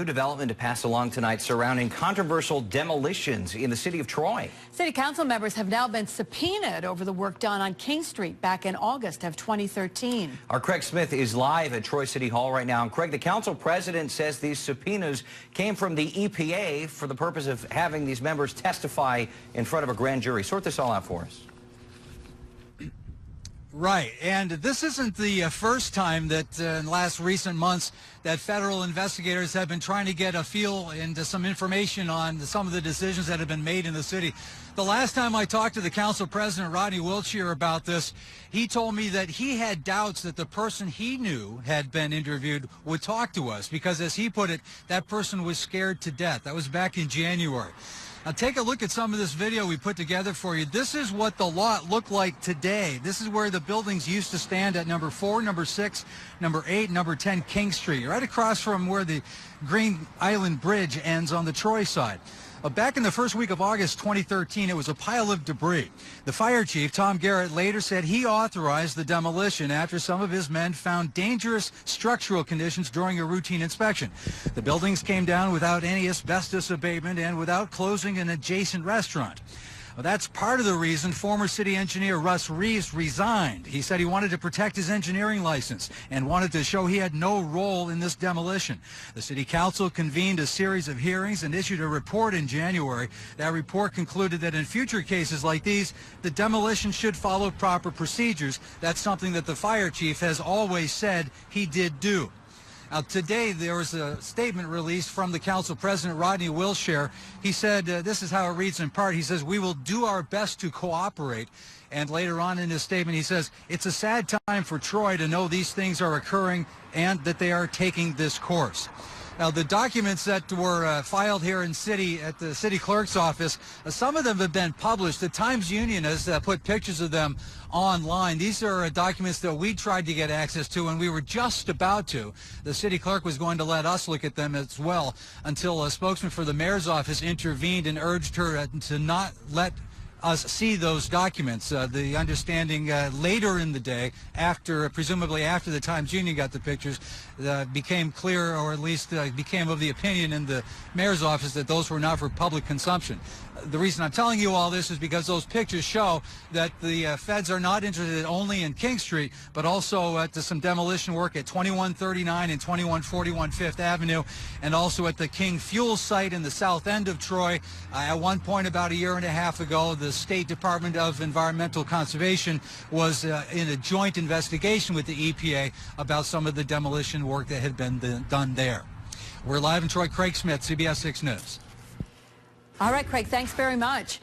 New development to pass along tonight surrounding controversial demolitions in the city of Troy. City council members have now been subpoenaed over the work done on King Street back in August of 2013. Our Craig Smith is live at Troy City Hall right now. And Craig, the council president says these subpoenas came from the EPA for the purpose of having these members testify in front of a grand jury. Sort this all out for us. Right, and this isn't the first time that in the last recent months that federal investigators have been trying to get a feel into some information on some of the decisions that have been made in the city. The last time I talked to the council president, Rodney Wiltshire, about this, he told me that he had doubts that the person he knew had been interviewed would talk to us because, as he put it, that person was scared to death. That was back in January. Now take a look at some of this video we put together for you. This is what the lot looked like today. This is where the buildings used to stand at number 4, number 6, number 8, number 10 King Street, right across from where the Green Island Bridge ends on the Troy side. Back in the first week of August 2013, it was a pile of debris. The fire chief, Tom Garrett, later said he authorized the demolition after some of his men found dangerous structural conditions during a routine inspection. The buildings came down without any asbestos abatement and without closing an adjacent restaurant. Well, that's part of the reason former city engineer Russ Reeves resigned. He said he wanted to protect his engineering license and wanted to show he had no role in this demolition. The city council convened a series of hearings and issued a report in January. That report concluded that in future cases like these, the demolition should follow proper procedures. That's something that the fire chief has always said he did do. Now, today, there was a statement released from the council president, Rodney Wiltshire. He said, this is how it reads in part. He says, "We will do our best to cooperate." And later on in his statement, he says, "It's a sad time for Troy to know these things are occurring and that they are taking this course." Now, the documents that were filed here in at the city clerk's office, some of them have been published. The Times Union has put pictures of them online. These are documents that we tried to get access to, and we were just about to. The city clerk was going to let us look at them as well until a spokesman for the mayor's office intervened and urged her to not let us see those documents. The understanding later in the day, presumably after the Times Union got the pictures, became clear, or at least became of the opinion in the mayor's office, that those were not for public consumption. The reason I'm telling you all this is because those pictures show that the feds are not interested only in King Street, but also at some demolition work at 2139 and 2141 Fifth Avenue, and also at the King Fuel site in the south end of Troy. At one point about a year and a half ago, the State Department of Environmental Conservation was in a joint investigation with the EPA about some of the demolition work that had been done there. We're live in Troy. Craig Smith, CBS 6 News. All right, Craig, thanks very much.